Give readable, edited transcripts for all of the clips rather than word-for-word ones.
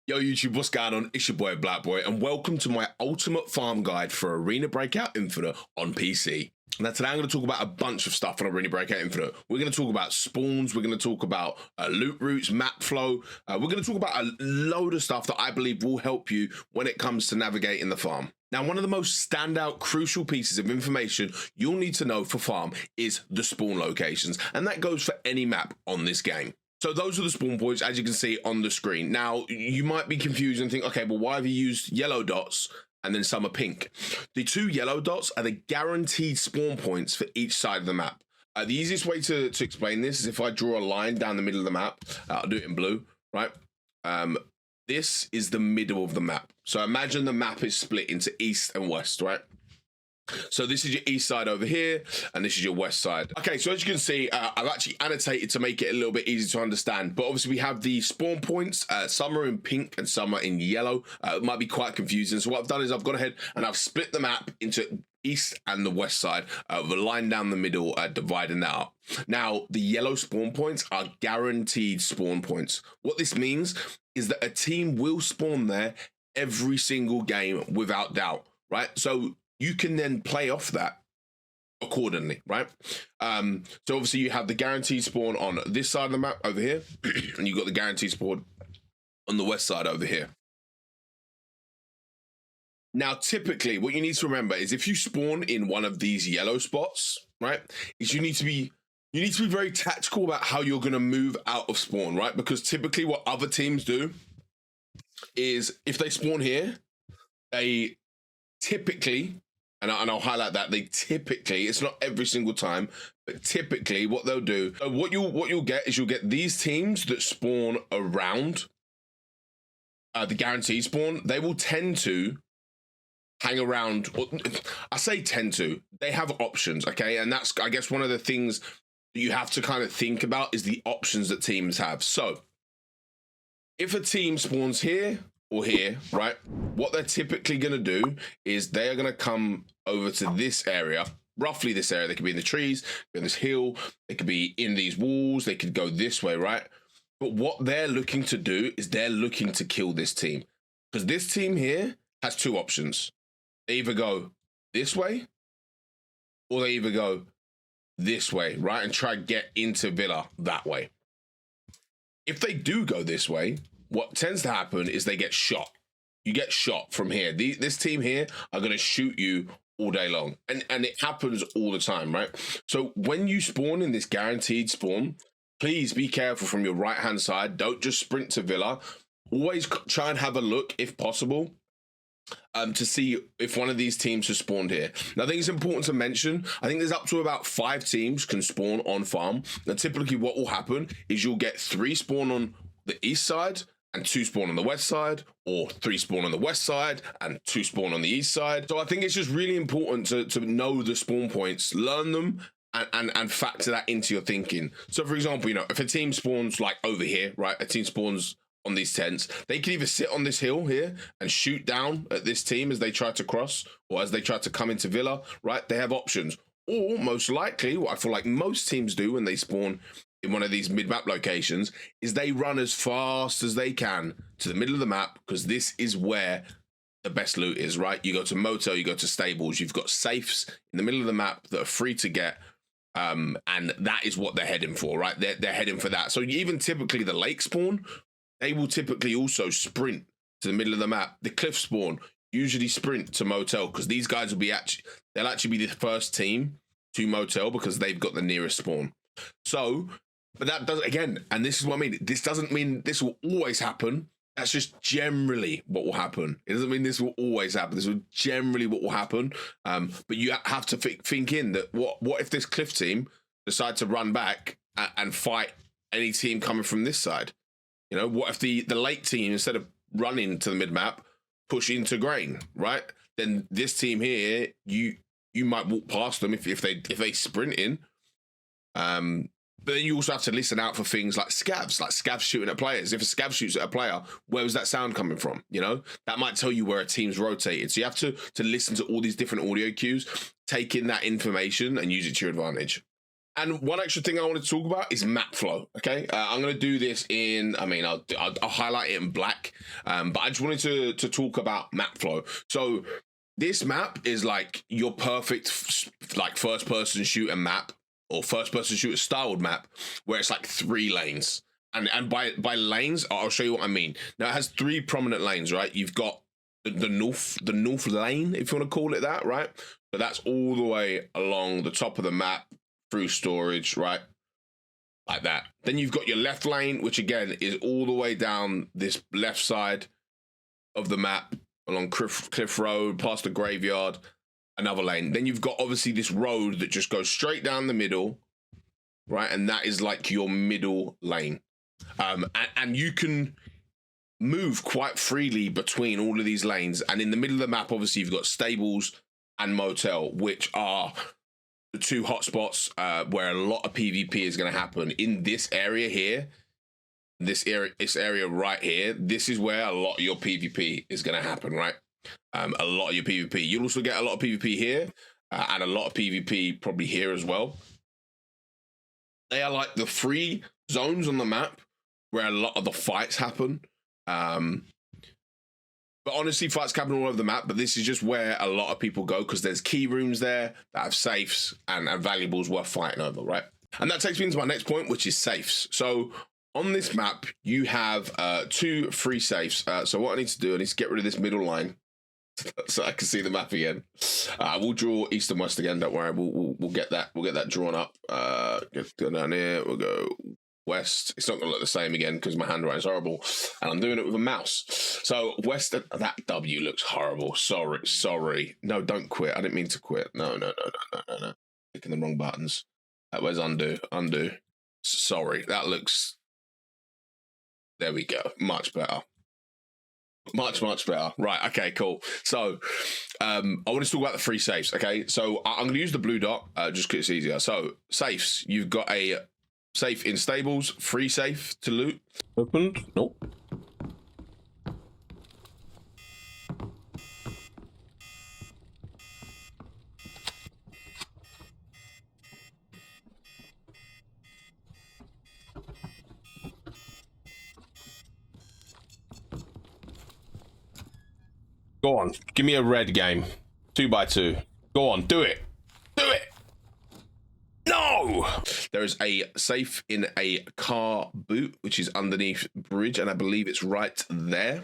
Yo YouTube, what's going on? It's your boy BlackBoye and welcome to my ultimate farm guide for Arena Breakout Infinite on PC. Now today I'm going to talk about a bunch of stuff on Arena Breakout Infinite. We're going to talk about spawns, we're going to talk about loot routes, map flow, we're going to talk about a load of stuff that I believe will help you when it comes to navigating the farm. Now, one of the most standout, crucial pieces of information you'll need to know for farm is the spawn locations, and that goes for any map on this game. So those are the spawn points, as you can see on the screen. Now, you might be confused and think, okay, well, why have you used yellow dots and then some are pink? The two yellow dots are the guaranteed spawn points for each side of the map. The easiest way to explain this is if I draw a line down the middle of the map. I'll do it in blue, right? This is the middle of the map. So imagine the map is split into east and west, right? So this is your east side over here, and this is your west side. Okay, so as you can see, I've actually annotated to make it a little bit easier to understand. But obviously we have the spawn points. Some are in pink and some are in yellow. It might be quite confusing. So what I've done is I've gone ahead and I've split the map into east and the west side with a line down the middle, dividing that up. Now, the yellow spawn points are guaranteed spawn points. What this means is that a team will spawn there every single game without doubt, right? So you can then play off that accordingly, right? So obviously you have the guaranteed spawn on this side of the map over here, and you've got the guaranteed spawn on the west side over here. Now, typically, what you need to remember is if you spawn in one of these yellow spots, right, is you need to be very tactical about how you're going to move out of spawn, right? Because typically what other teams do is if they spawn here, they typically, and I'll highlight that, they typically, it's not every single time, but typically what they'll do, what you'll get is you'll get these teams that spawn around the guaranteed spawn. They will tend to hang around, or I say tend to, they have options, okay? And that's, I guess, one of the things that you have to kind of think about is the options that teams have. So if a team spawns here or here, right, what they're typically going to do is they are going to come over to this area, roughly this area. They could be in the trees, in this hill, they could be in these walls, they could go this way, right? But what they're looking to do is they're looking to kill this team, because this team here has two options. They either go this way or they either go this way, right, and try to get into Villa that way. If they do go this way, what tends to happen is they get shot. You get shot from here. This team here are going to shoot you all day long. And it happens all the time, right? So when you spawn in this guaranteed spawn, please be careful from your right-hand side. Don't just sprint to Villa. Always try and have a look, if possible, to see if one of these teams has spawned here. Now, I think it's important to mention, I think there's up to about 5 teams can spawn on farm. Now, typically what will happen is you'll get 3 spawn on the east side and 2 spawn on the west side, or 3 spawn on the west side and 2 spawn on the east side. So I think it's just really important to know the spawn points, learn them, and factor that into your thinking. So for example, you know, if a team spawns like over here, right, a team spawns on these tents, they can either sit on this hill here and shoot down at this team as they try to cross, or as they try to come into Villa, right? They have options. Or most likely, what I feel like most teams do when they spawn in one of these mid-map locations is they run as fast as they can to the middle of the map, because this is where the best loot is, right? You go to motel, you go to stables, you've got safes in the middle of the map that are free to get, and that is what they're heading for, right? They're heading for that. So even typically the lake spawn, they will typically also sprint to the middle of the map. The cliff spawn usually sprint to motel, because these guys will be they'll actually be the first team to motel because they've got the nearest spawn. So, but that does, again, and this is what I mean, this doesn't mean this will always happen. That's just generally what will happen. It doesn't mean this will always happen. This is generally what will happen. But you have to think in that what if this cliff team decide to run back and fight any team coming from this side? You know, what if the late team, instead of running to the mid-map, push into grain, right? Then this team here, you might walk past them if they sprint in. But then you also have to listen out for things like scavs shooting at players. If a scav shoots at a player, where was that sound coming from? You know, that might tell you where a team's rotated. So you have to listen to all these different audio cues, take in that information and use it to your advantage. And one extra thing I want to talk about is map flow. Okay, I'm going to do this in. I mean, I'll highlight it in black, but I just wanted to talk about map flow. So this map is like your perfect like first-person shooter map or first-person shooter styled map, where it's like 3 lanes. And by lanes, I'll show you what I mean. Now it has 3 prominent lanes, right? You've got the north lane, if you want to call it that, right? But that's all the way along the top of the map through storage, right? Like that. Then you've got your left lane, which again is all the way down this left side of the map along Cliff Road, past the graveyard, another lane. Then you've got obviously this road that just goes straight down the middle, right? And that is like your middle lane. And you can move quite freely between all of these lanes. And in the middle of the map, obviously, you've got stables and motel, which are the 2 hotspots where a lot of PvP is going to happen. In this area here, this area right here, this is where a lot of your PvP is going to happen, right? A lot of your PvP. You'll also get a lot of PvP here and a lot of PvP probably here as well. They are like the 3 zones on the map where a lot of the fights happen. But honestly, fights happen all over the map, but this is just where a lot of people go because there's key rooms there that have safes and valuables worth fighting over, right? And that takes me into my next point, which is safes. So on this map, you have 2 free safes. So what I need to do, I need to get rid of this middle line so I can see the map again. We'll draw east and west again. Don't worry, we'll get that drawn up. Go down here. We'll go west. It's not going to look the same again because my handwriting's horrible, and I'm doing it with a mouse. So west. That W looks horrible. Sorry. No, don't quit. I didn't mean to quit. No. Clicking the wrong buttons. Where's undo? Undo. Sorry. That looks. There we go. Much better. Much better. Right. Okay. Cool. So, I want to talk about the free safes. Okay. So I'm going to use the blue dot just because it's easier. So safes. You've got a safe in stables, free safe to loot. Opened? Nope. Go on, give me a red game. 2x2. Go on, do it. Do it. No! There is a safe in a car boot, which is underneath bridge, and I believe it's right there.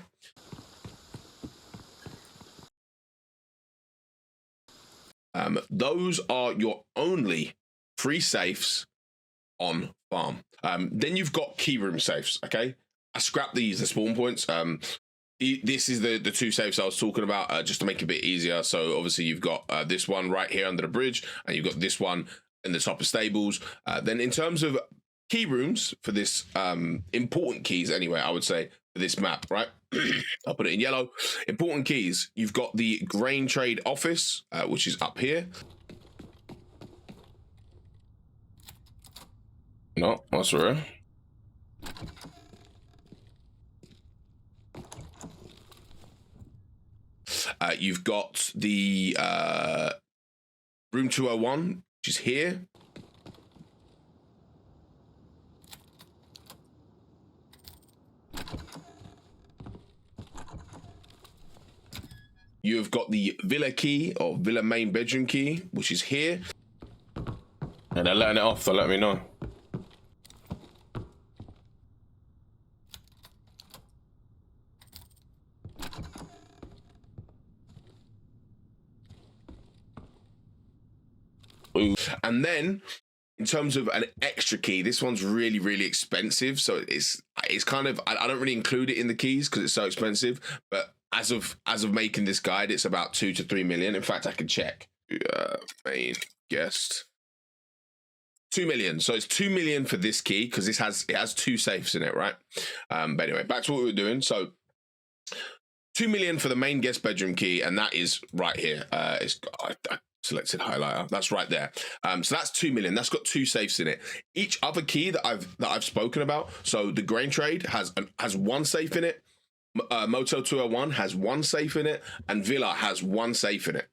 Those are your only free safes on farm. Then you've got key room safes, okay? I scrapped the spawn points. This is the 2 safes I was talking about, just to make it a bit easier. So obviously you've got this one right here under the bridge, and you've got this one in the top of stables. Then in terms of key rooms for this, important keys anyway, I would say, for this map, right? I'll put it in yellow. Important keys. You've got the grain trade office, which is up here. No, that's rare. You've got the room 201, which is here. You've got the villa key or villa main bedroom key, which is here. And they're letting it off, they'll let me know. And then in terms of an extra key, this one's really expensive, so it's kind of, I don't really include it in the keys because it's so expensive, but as of making this guide, it's about 2 to 3 million. In fact, I can check. Main guest 2 million. So it's 2 million for this key because it has 2 safes in it, right? But anyway, back to what we were doing. So 2 million for the main guest bedroom key, and that is right here. I selected highlighter. That's right there. So that's 2 million. That's got 2 safes in it. Each other key that I've spoken about. So the grain trade has 1 safe in it. Moto 201 has 1 safe in it, and Villa has 1 safe in it.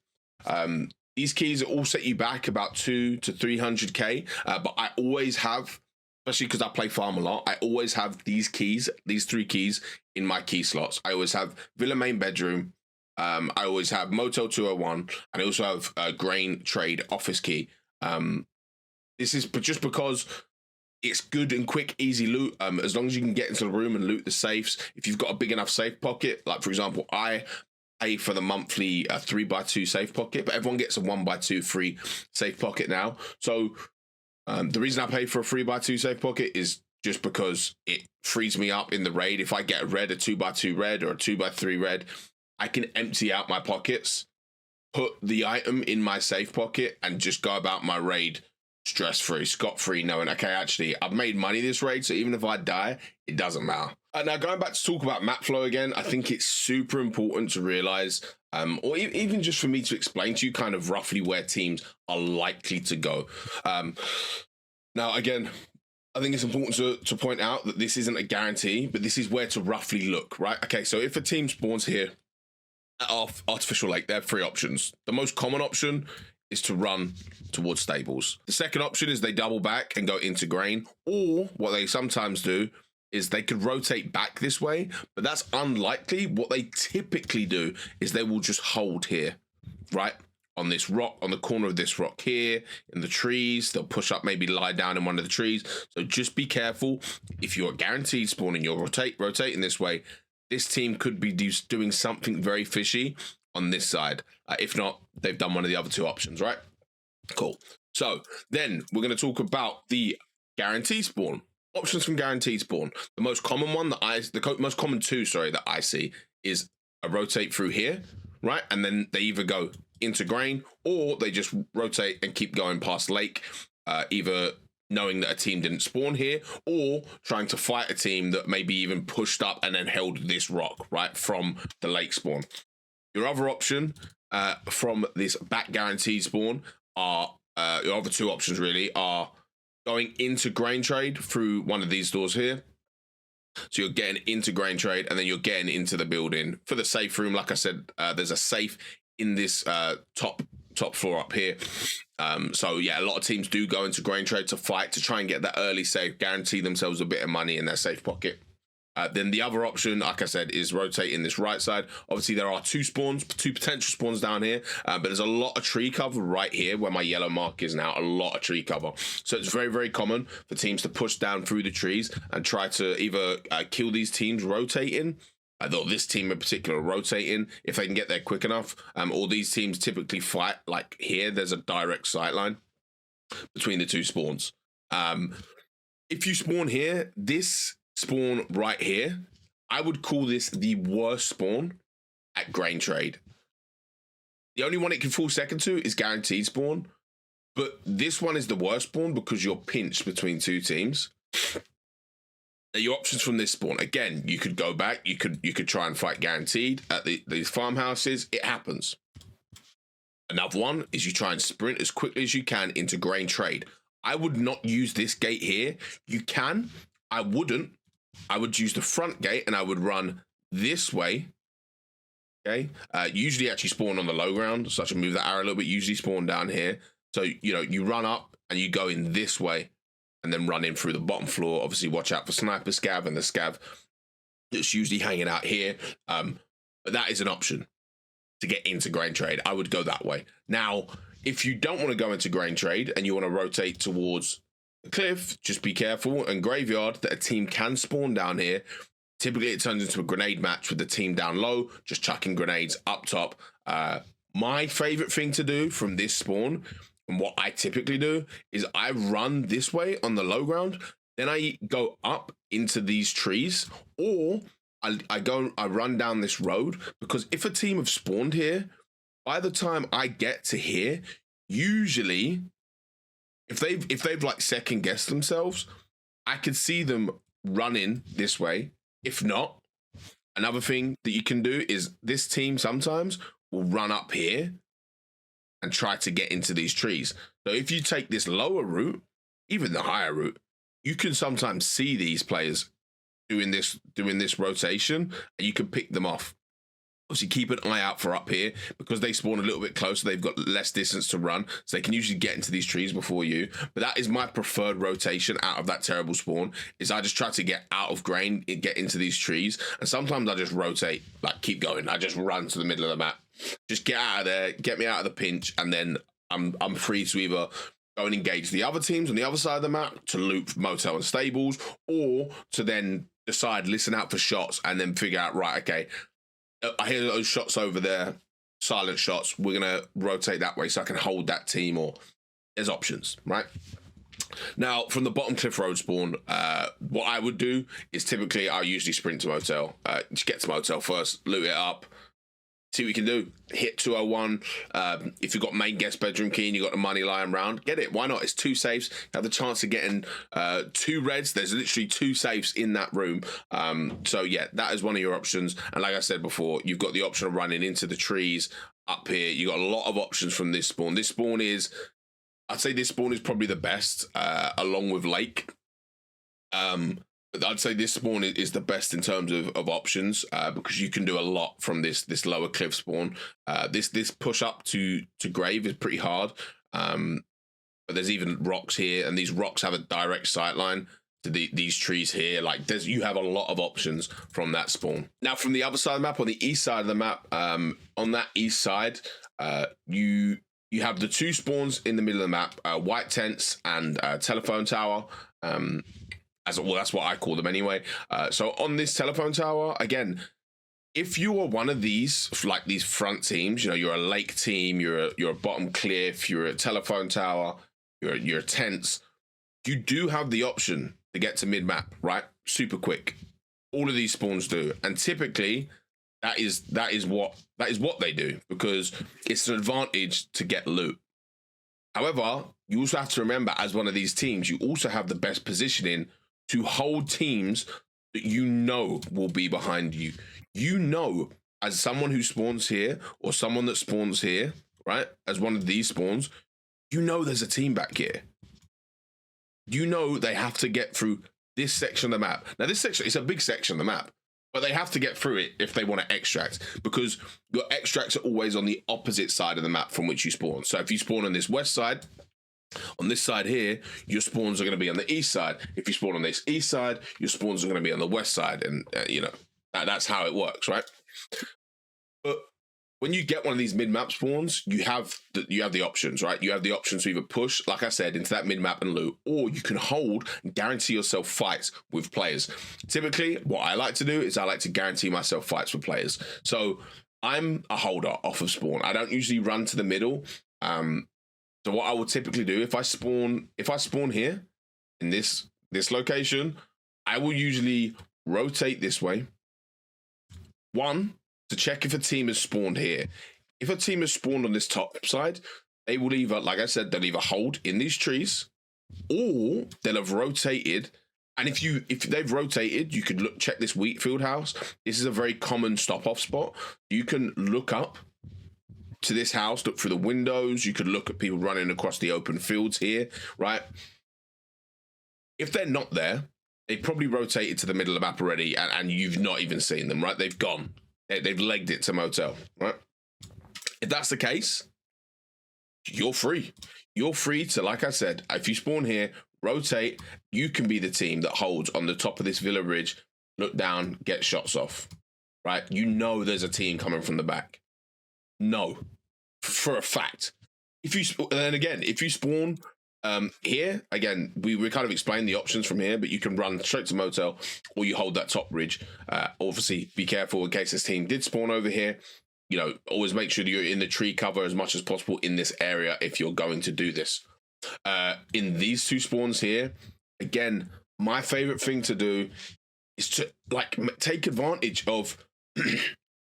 These keys all set you back about 2 to 300k, but I always have, especially because I play farm a lot, I always have these keys, these 3 keys in my key slots. I always have Villa Main Bedroom, I always have Motel 201, and I also have Grain Trade Office Key. This is just because it's good and quick, easy loot. As long as you can get into the room and loot the safes. If you've got a big enough safe pocket, like for example, I pay for the monthly 3x2 safe pocket, but everyone gets a 1x2 free safe pocket now. So the reason I pay for a 3x2 safe pocket is just because it frees me up in the raid. If I get a 2x2 red or a 2x3 red, I can empty out my pockets, put the item in my safe pocket, and just go about my raid stress-free, scot-free, knowing, okay, actually, I've made money this raid, so even if I die, it doesn't matter. Now, going back to talk about map flow again, I think it's super important to realize, or even just for me to explain to you kind of roughly where teams are likely to go. Now, again, I think it's important to point out that this isn't a guarantee, but this is where to roughly look, right? Okay, so if a team spawns here at Artificial Lake, they have 3 options. The most common option is to run towards stables. The second option is they double back and go into grain, or what they sometimes do is they could rotate back this way, but that's unlikely. What they typically do is they will just hold here, right? On this rock, on the corner of this rock here, in the trees. They'll push up, maybe lie down in one of the trees. So just be careful. If you're guaranteed spawning, you're rotating this way, this team could be doing something very fishy on this side. If not, they've done one of the other 2 options, right? Cool. So then we're going to talk about the guaranteed spawn. Options from guaranteed spawn. The most common one the most common 2, sorry, that I see is a rotate through here, right? And then they either go into grain or they just rotate and keep going past lake, either knowing that a team didn't spawn here or trying to fight a team that maybe even pushed up and then held this rock, right, from the lake spawn. Your other option from this back guaranteed spawn are, your other 2 options really are going into grain trade through one of these doors here. So you're getting into grain trade and then you're getting into the building. For the safe room, like I said, there's a safe in this top floor up here. So yeah, a lot of teams do go into grain trade to fight, to try and get that early safe, guarantee themselves a bit of money in their safe pocket. Then the other option, like I said, is rotating this right side. Obviously, there are 2 potential spawns down here, but there's a lot of tree cover right here where my yellow mark is now, a lot of tree cover. So it's very, very common for teams to push down through the trees and try to either kill these teams rotating, though this team in particular rotating, if they can get there quick enough, or these teams typically fight, like here, there's a direct sight line between the 2 spawns. If you spawn here, this spawn right here, I would call this the worst spawn at grain trade. The only one it can fall second to is guaranteed spawn, but this one is the worst spawn because you're pinched between 2 teams. Now, your options from this spawn, again, you could go back, you could try and fight guaranteed at these farmhouses. It happens. Another one is you try and sprint as quickly as you can into grain trade. I would not use this gate here. You can, I wouldn't. I would use the front gate and I would run this way. Okay. Usually actually spawn on the low ground, so I should move that arrow a little bit. Usually spawn down here. So, you know, you run up and you go in this way and then run in through the bottom floor. Obviously, watch out for sniper scav and the scav that's usually hanging out here. But that is an option to get into grain trade. I would go that way. Now, if you don't want to go into grain trade and you want to rotate towards the cliff, just be careful. And graveyard, that a team can spawn down here. Typically, it turns into a grenade match with the team down low, just chucking grenades up top. My favorite thing to do from this spawn, and what I typically do, is I run this way on the low ground, then I go up into these trees, or I run down this road, because if a team have spawned here, by the time I get to here, usually, if they've like second guessed themselves, I could see them running this way. If not, another thing that you can do is this team sometimes will run up here and try to get into these trees. So if you take this lower route, even the higher route, you can sometimes see these players doing this rotation, and you can pick them off. Obviously, keep an eye out for up here because they spawn a little bit closer. They've got less distance to run, so they can usually get into these trees before you. But that is my preferred rotation out of that terrible spawn, is I just try to get out of grain and get into these trees. And sometimes I just rotate, like keep going. I just run to the middle of the map. Just get out of there, get me out of the pinch, and then I'm free to either go and engage the other teams on the other side of the map to loot motel and stables, or to then decide, listen out for shots, and then figure out, right, okay, I hear those shots over there, silent shots. We're going to rotate that way so I can hold that team, or there's options, right? Now, from the bottom cliff road spawn, what I would do is typically I usually sprint to motel. Just get to motel first, loot it up, see what you can do. Hit 201. If you've got main guest bedroom key and you've got the money lying around, get it. Why not? It's 2 safes. You have the chance of getting 2 reds. There's literally 2 safes in that room. So yeah, that is one of your options. And like I said before, you've got the option of running into the trees up here. You got a lot of options from this spawn. This spawn is, I'd say this spawn is probably the best, along with Lake. I'd say this spawn is the best in terms of options, because you can do a lot from this lower cliff spawn. This push up to grave is pretty hard, but there's even rocks here, and these rocks have a direct sight line to these trees here. Like you have a lot of options from that spawn. Now from the other side of the map, on the east side of the map, on that east side, you have the 2 spawns in the middle of the map, white tents and telephone tower. Well, that's what I call them anyway. So on this telephone tower, again, if you are one of these, like these front teams, you know, you're a lake team, you're a bottom cliff, you're a telephone tower, you're a tents, you do have the option to get to mid map, right? Super quick. All of these spawns do, and typically that is what they do, because it's an advantage to get loot. However, you also have to remember, as one of these teams, you also have the best positioning to hold teams that you know will be behind you. You know, as someone who spawns here, or someone that spawns here, right, as one of these spawns, you know there's a team back here. You know they have to get through this section of the map. Now, this section, it's a big section of the map, but they have to get through it if they want to extract, because your extracts are always on the opposite side of the map from which you spawn. So if you spawn on this west side, on this side here, your spawns are going to be on the east side. If you spawn on this east side, your spawns are going to be on the west side. And, you know, that's how it works, right? But when you get one of these mid-map spawns, you have the options, right? You have the options to either push, like I said, into that mid-map and loot, or you can hold and guarantee yourself fights with players. Typically, what I like to do is I like to guarantee myself fights with players. So I'm a holder off of spawn. I don't usually run to the middle. So what I would typically do, if I spawn here in this location, I will usually rotate this way. 1, to check if a team has spawned here. If a team has spawned on this top side, they will either, like I said, they'll either hold in these trees, or they'll have rotated. And if they've rotated, you could check this wheat field house. This is a very common stop-off spot. You can look up to this house, look through the windows. You could look at people running across the open fields here, right? If they're not there, they probably rotated to the middle of the map already, and you've not even seen them, right? They've gone. They've legged it to motel, right? If that's the case, you're free. You're free to, like I said, if you spawn here, rotate. You can be the team that holds on the top of this villa ridge, look down, get shots off, right? You know there's a team coming from the back. No, for a fact. If you spawn here, again, we kind of explained the options from here, but you can run straight to motel, or you hold that top ridge. Obviously, be careful in case this team did spawn over here. You know, always make sure that you're in the tree cover as much as possible in this area if you're going to do this. In these 2 spawns here, again, my favorite thing to do is to take advantage of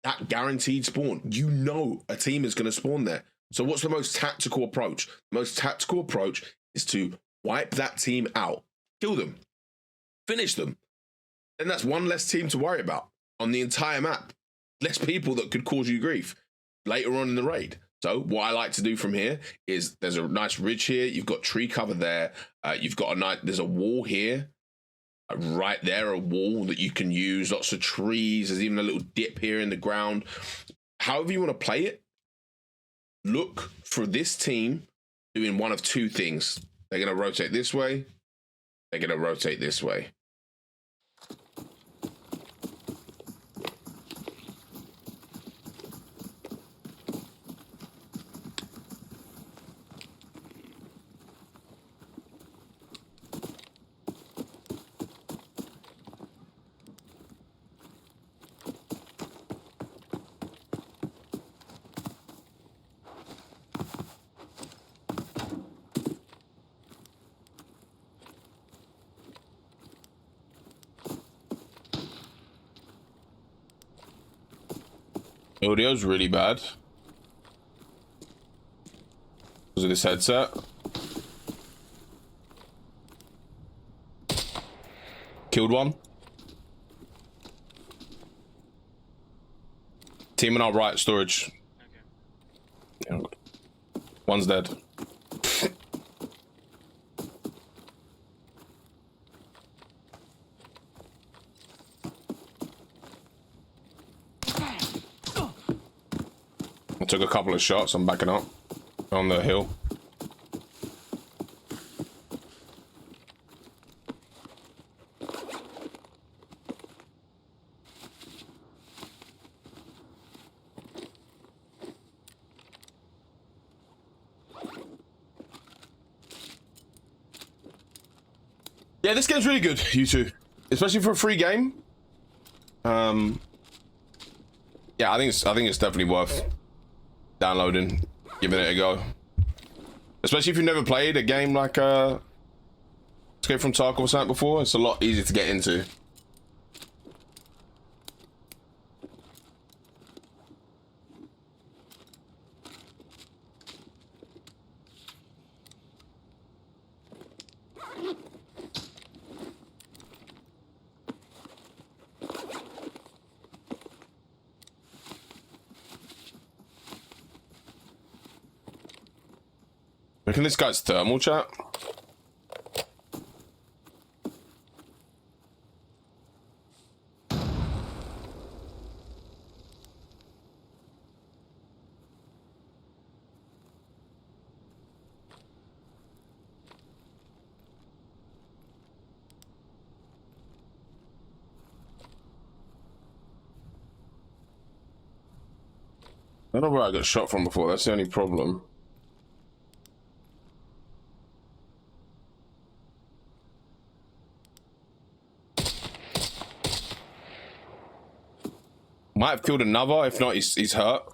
that guaranteed spawn. You know a team is going to spawn there. So what's the most tactical approach? The most tactical approach is to wipe that team out, kill them, finish them. Then that's one less team to worry about on the entire map. Less people that could cause you grief later on in the raid. So what I like to do from here is there's a nice ridge here. You've got tree cover there. You've got there's a wall here. Right there, a wall that you can use, lots of trees. There's even a little dip here in the ground. however you want to play it, look for this team doing one of two things. They're going to rotate this way. They're going to rotate this way. Audio's really bad because of this headset. Killed one. Team on our right, storage. Okay. One's dead. I took a couple of shots. I'm backing up on the hill. Yeah, this game's really good, you two, especially for a free game. Yeah, I think it's definitely worth downloading, giving it a go. Especially if you've never played a game like Escape from Tarkov or something before, it's a lot easier to get into. Reckon this guy's thermal, chat? I don't know where I got shot from before, that's the only problem. Might have killed another, if not, he's hurt.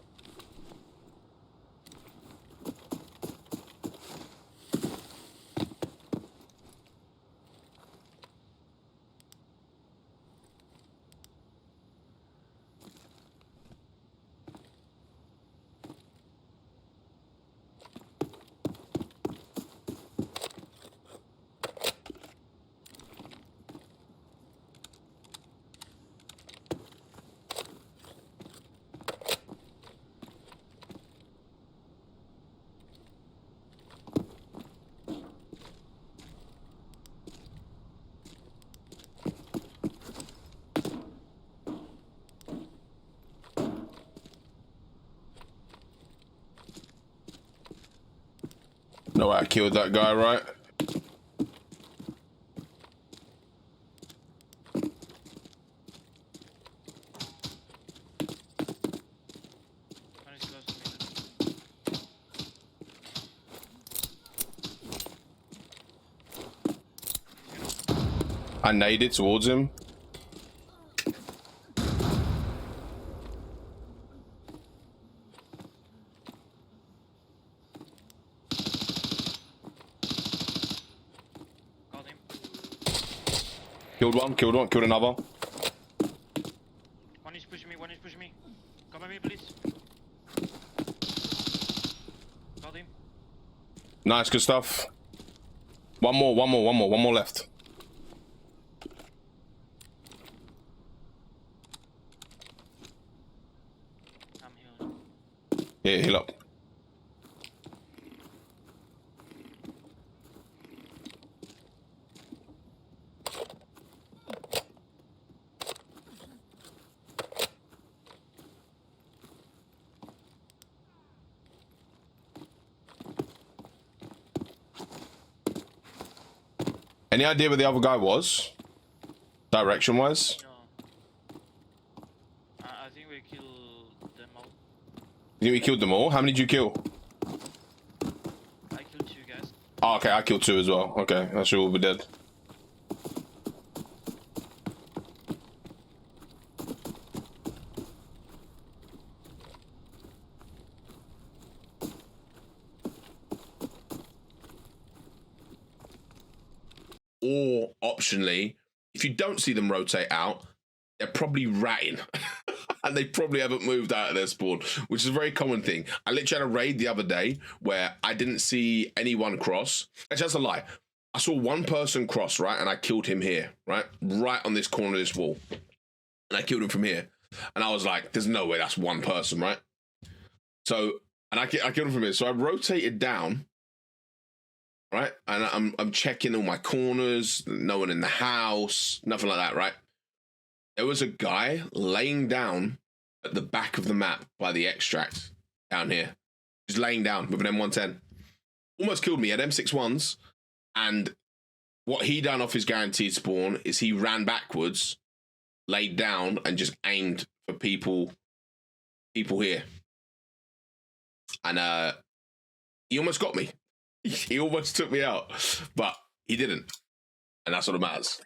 No way I killed that guy, right? I naded towards him. Killed one, killed another. One is pushing me. Come at me, please. Got him. Nice, good stuff. One more left. I'm healed. Yeah, heal up. Any idea where the other guy was? Direction-wise? No. I think we killed them all. You think we killed them all? How many did you kill? I killed 2 guys. Oh, okay, I killed 2 as well. Okay, that should all be dead. Or optionally, if you don't see them rotate out, they're probably ratting. And they probably haven't moved out of their spawn, which is a very common thing. I literally had a raid the other day where I didn't see anyone cross. Actually, that's a lie. I saw one person cross, right? And I killed him here, right? Right on this corner of this wall. And I killed him from here. And I was like, there's no way that's one person, right? So, and I killed him from here. So I rotated down, right? And I'm checking all my corners, no one in the house, nothing like that, right? There was a guy laying down at the back of the map by the extract down here. Just laying down with an M110. Almost killed me. He had M61s. And what he done off his guaranteed spawn is he ran backwards, laid down, and just aimed for people here. And he almost got me. He almost took me out. But he didn't. And that's what matters.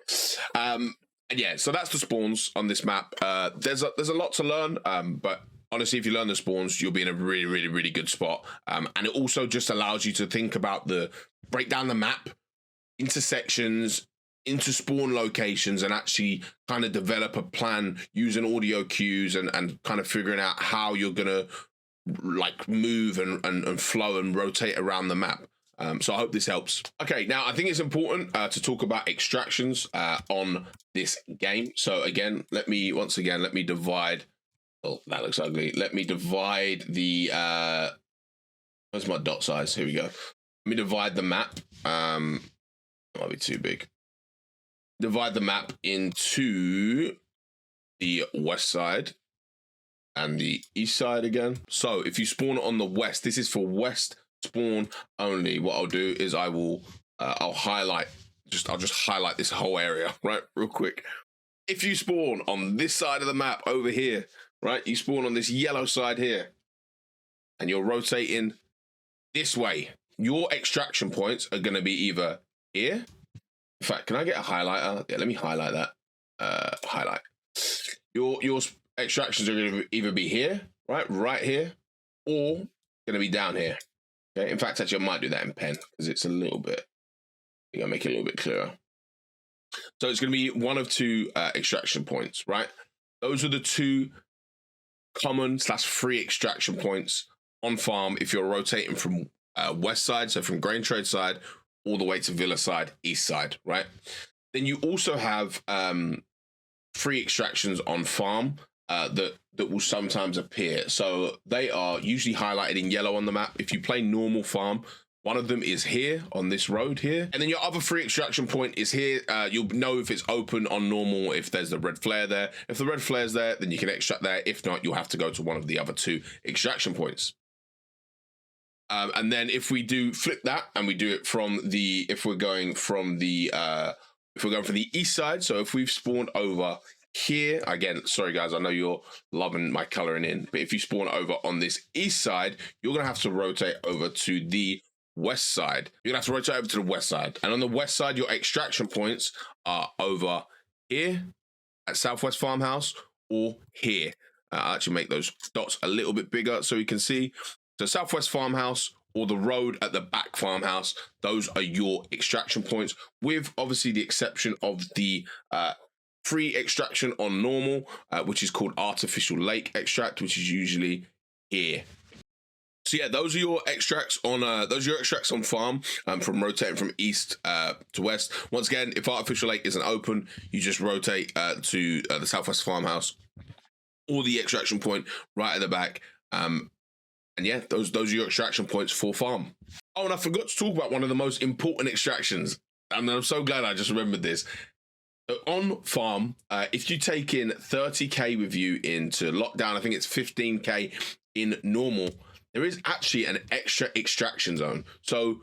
And yeah, so that's the spawns on this map. There's a lot to learn, but honestly, if you learn the spawns, you'll be in a really, really, really good spot. And it also just allows you to think about break down the map into sections, into spawn locations, and actually kind of develop a plan using audio cues and kind of figuring out how you're gonna like move and flow and rotate around the map. So I hope this helps. Okay, now I think it's important to talk about extractions on this game. So again, let me divide. Oh, that looks ugly. Let me divide the. Where's my dot size? Here we go. Let me divide the map. Might be too big. Divide the map into the west side and the east side again. So if you spawn on the west, this is for west spawn only. What I'll do is I'll highlight I'll just highlight this whole area right real quick. If you spawn on this side of the map over here, right, you spawn on this yellow side here and you're rotating this way, your extraction points are going to be either here. In fact, can I get a highlighter? Yeah, let me highlight that. Highlight. Your extractions are going to either be here, right here, or going to be down here. Okay. In fact, actually, I might do that in pen because it's a little bit. I think I'll make it a little bit clearer. So it's going to be one of 2 extraction points, right? Those are the 2 common / free extraction points on farm if you're rotating from west side, so from grain trade side, all the way to villa side, east side, right? Then you also have free extractions on farm that will sometimes appear. So they are usually highlighted in yellow on the map. If you play normal farm, one of them is here on this road here. And then your other free extraction point is here. You'll know if it's open on normal, if there's the red flare there. If the red flare's there, then you can extract there. If not, you'll have to go to one of the other 2 extraction points. And then if we do flip that and we do it from if we're going from the east side, so if we've spawned over here, again, sorry guys, I know you're loving my coloring in, but if you spawn over on this east side, you're gonna have to rotate over to the west side. You're gonna have to rotate over to the west side. And on the west side, your extraction points are over here at Southwest Farmhouse or here. I'll actually make those dots a little bit bigger so you can see. So Southwest Farmhouse or the road at the back farmhouse, those are your extraction points, with obviously the exception of the free extraction on normal, which is called artificial lake extract, which is usually here. So yeah, those are your extracts on farm from rotating from east to west. Once again, if artificial lake isn't open, you just rotate to the Southwest Farmhouse or the extraction point right at the back. And yeah, those are your extraction points for farm. Oh, and I forgot to talk about one of the most important extractions. And I'm so glad I just remembered this. So on farm, if you take in 30k with you into lockdown, I think it's 15k in normal, there is actually an extra extraction zone. So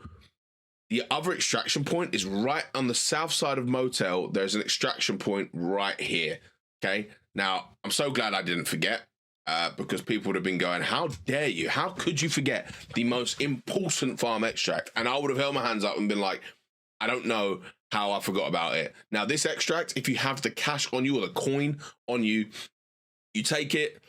The other extraction point is right on the south side of Motel. There's an extraction point right here. Okay. Now, I'm so glad I didn't forget because people would have been going, how dare you? How could you forget the most important farm extract? And I would have held my hands up and been like, I don't know how I forgot about it. Now, this extract, if you have the cash on you or the coin on you, you take it,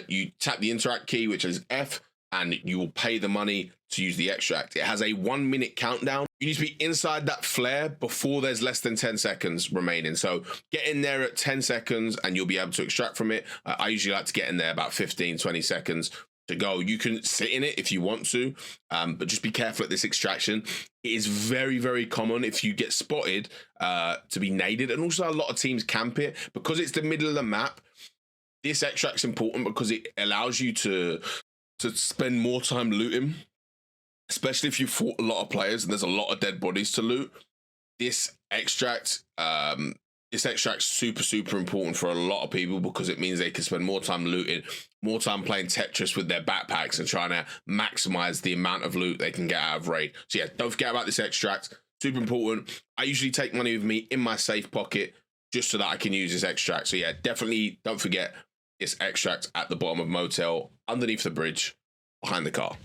you tap the interact key, which is F, and you will pay the money to use the extract. It has a 1 minute countdown. You need to be inside that flare before there's less than 10 seconds remaining. So get in there at 10 seconds and you'll be able to extract from it. I usually like to get in there about 15, 20 seconds to go. You can sit in it if you want to, but just be careful at this extraction. It is very, very common if you get spotted to be naded. And also a lot of teams camp it because it's the middle of the map. This extract's important because it allows you to spend more time looting, especially if you fought a lot of players and there's a lot of dead bodies to loot. This extract's super, super important for a lot of people because it means they can spend more time looting, more time playing Tetris with their backpacks and trying to maximize the amount of loot they can get out of raid. So yeah, don't forget about this extract. Super important. I usually take money with me in my safe pocket just so that I can use this extract. So yeah, definitely don't forget this extract at the bottom of Motel, underneath the bridge, behind the car.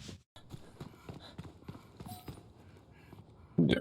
Yeah.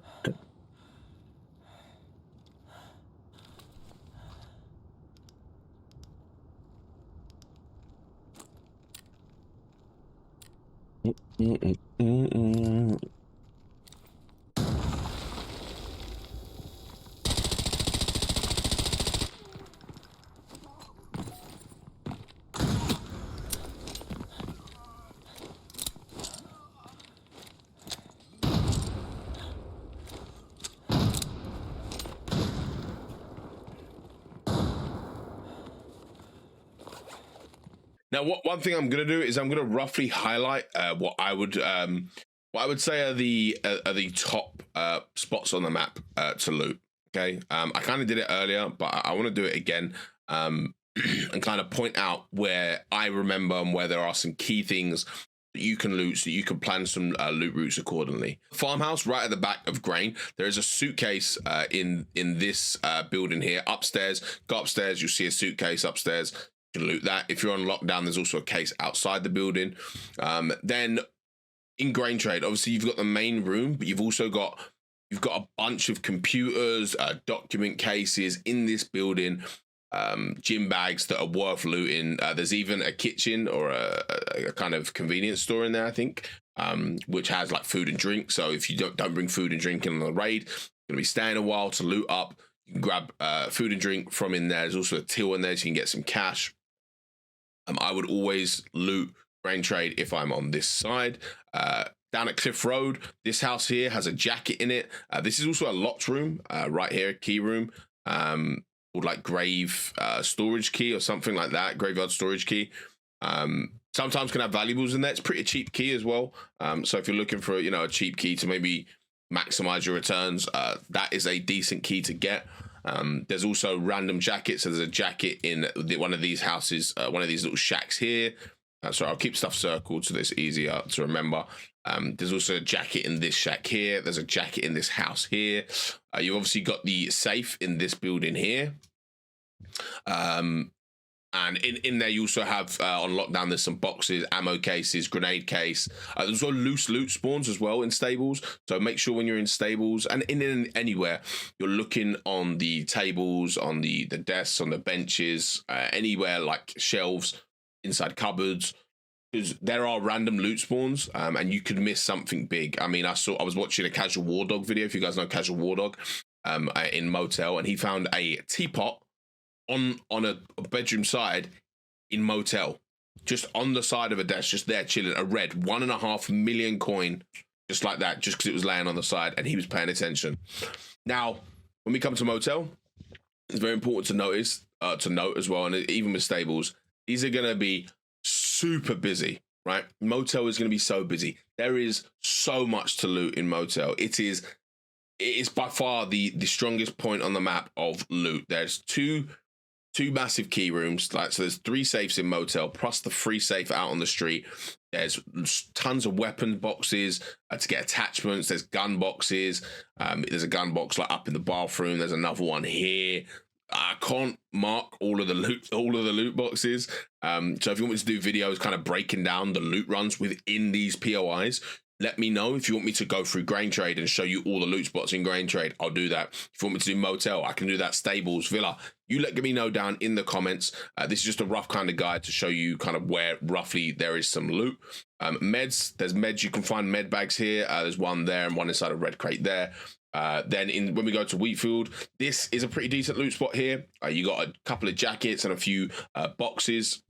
Now, one thing I'm gonna do is I'm gonna roughly highlight what I would say are the top spots on the map to loot. Okay, I kind of did it earlier, but I want to do it again and kind of point out where I remember and where there are some key things that you can loot so you can plan some loot routes accordingly. Farmhouse right at the back of Grain. There is a suitcase in this building here. Upstairs, go upstairs, you'll see a suitcase upstairs. You can loot that. If you're on lockdown, there's also a case outside the building. Then in Grain Trade, obviously you've got the main room, but you've got a bunch of computers, document cases in this building, gym bags that are worth looting. There's even a kitchen or a kind of convenience store in there, I think, which has like food and drink. So if you don't bring food and drink in on the raid, you're gonna be staying a while to loot up. You can grab food and drink from in there. There's also a till in there so you can get some cash. I would always loot Grain Trade if I'm on this side. Down at Cliff Road, this house here has a jacket in it. This is also a locked room right here, key room, called like grave storage key or something like that, graveyard storage key. Sometimes can have valuables in there. It's pretty cheap key as well. So if you're looking for a cheap key to maybe maximize your returns, that is a decent key to get. There's also random jackets. So there's a jacket in one of these houses, one of these little shacks here. So I'll keep stuff circled so that it's easier to remember. There's also a jacket in this shack here. There's a jacket in this house here. You've obviously got the safe in this building here. And in there, you also have on lockdown, there's some boxes, ammo cases, grenade case. There's also loose loot spawns as well in stables. So make sure when you're in stables and in anywhere, you're looking on the tables, on the desks, on the benches, anywhere like shelves, inside cupboards, because there are random loot spawns and you could miss something big. I mean, I was watching a Casual War Dog video, if you guys know Casual War Dog, in Motel, and he found a teapot on a bedroom side in Motel, just on the side of a desk, just there chilling, a red 1.5 million coin, just like that, just because it was laying on the side and he was paying attention. Now, when we come to Motel, it's very important to note as well, and even with stables, these are going to be super busy, right? Motel is going to be so busy. There is so much to loot in Motel. It is by far the strongest point on the map of loot. There's two massive key rooms, so there's 3 safes in Motel plus the free safe out on the street. There's tons of weapon boxes to get attachments. There's gun boxes. There's a gun box like up in the bathroom. There's another one here. I can't mark all of the loot boxes. So if you want me to do videos kind of breaking down the loot runs within these POIs, let me know. If you want me to go through grain trade and show you all the loot spots in grain trade, I'll do that. If you want me to do motel, I can do that. Stables, villa, you let me know down in the comments. This is just a rough kind of guide to show you kind of where roughly there is some loot. Meds, there's meds. You can find med bags here. There's one there and one inside a red crate there. Then when we go to Wheatfield, this is a pretty decent loot spot here. You got a couple of jackets and a few boxes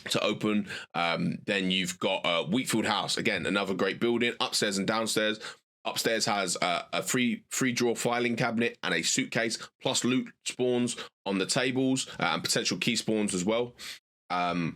to open. Then you've got Wheatfield House, again another great building, upstairs and downstairs. Upstairs has a free drawer filing cabinet and a suitcase, plus loot spawns on the tables and potential key spawns as well. And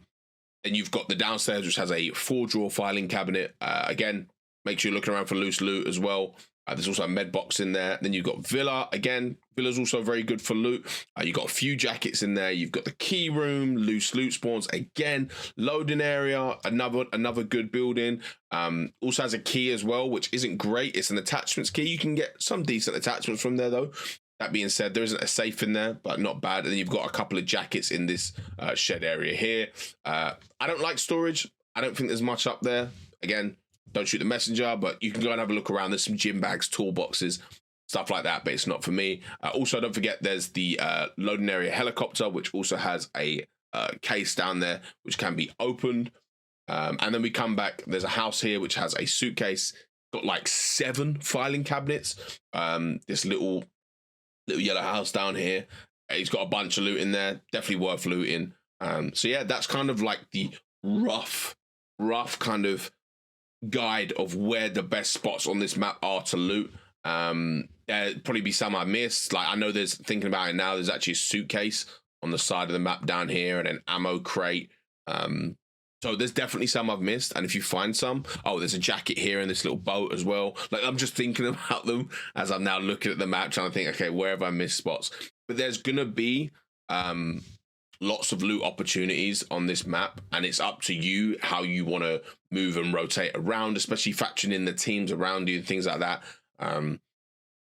you've got the downstairs, which has a 4-drawer filing cabinet. Again, make sure you're looking around for loose loot as well. There's also a med box in there. Then you've got Villa. Again, Villa's also very good for loot. You've got a few jackets in there. You've got the key room, loose loot spawns. Again, loading area, another good building. Also has a key as well, which isn't great. It's an attachments key. You can get some decent attachments from there though. That being said, there isn't a safe in there, but not bad. And then you've got a couple of jackets in this shed area here. I don't like storage. I don't think there's much up there. Again, don't shoot the messenger, but you can go and have a look around. There's some gym bags, toolboxes, stuff like that, but it's not for me. Also, don't forget there's the loading area helicopter, which also has a case down there, which can be opened. And then we come back. There's a house here, which has a suitcase, got like 7 filing cabinets. This little yellow house down here. It's got a bunch of loot in there. Definitely worth looting. So yeah, that's kind of like the rough kind of guide of where the best spots on this map are to loot. There'll probably be some I missed. Like I know there's, thinking about it now, there's actually a suitcase on the side of the map down here and an ammo crate. So there's definitely some I've missed. And if you find some, oh, there's a jacket here in this little boat as well. Like I'm just thinking about them as I'm now looking at the map, trying to think, okay, where have I missed spots? But there's gonna be lots of loot opportunities on this map, and it's up to you how you want to move and rotate around, especially factoring in the teams around you and things like that.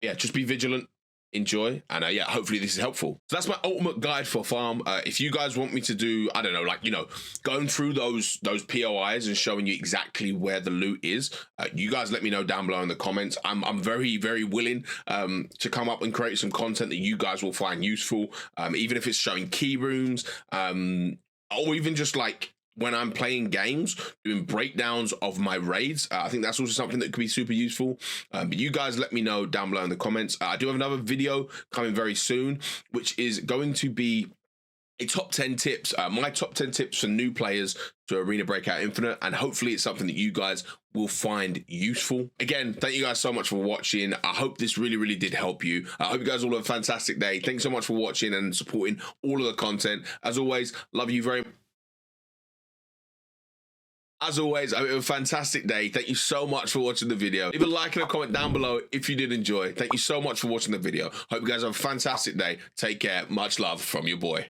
Yeah, just be vigilant, enjoy, and yeah, hopefully this is helpful. So that's my ultimate guide for farm. If you guys want me to do, I don't know, like, you know, going through those POIs and showing you exactly where the loot is, you guys let me know down below in the comments. I'm very, very willing to come up and create some content that you guys will find useful, even if it's showing key rooms, or even just like when I'm playing games, doing breakdowns of my raids. I think that's also something that could be super useful. But you guys let me know down below in the comments. I do have another video coming very soon, which is going to be a top 10 tips, my top 10 tips for new players to Arena Breakout Infinite, and hopefully it's something that you guys will find useful. Again, thank you guys so much for watching. I hope this really, really did help you. I hope you guys all have a fantastic day. Thanks so much for watching and supporting all of the content. As always, love you very much. As always, I hope you have a fantastic day. Thank you so much for watching the video. Leave a like and a comment down below if you did enjoy. Thank you so much for watching the video. Hope you guys have a fantastic day. Take care. Much love from your boy.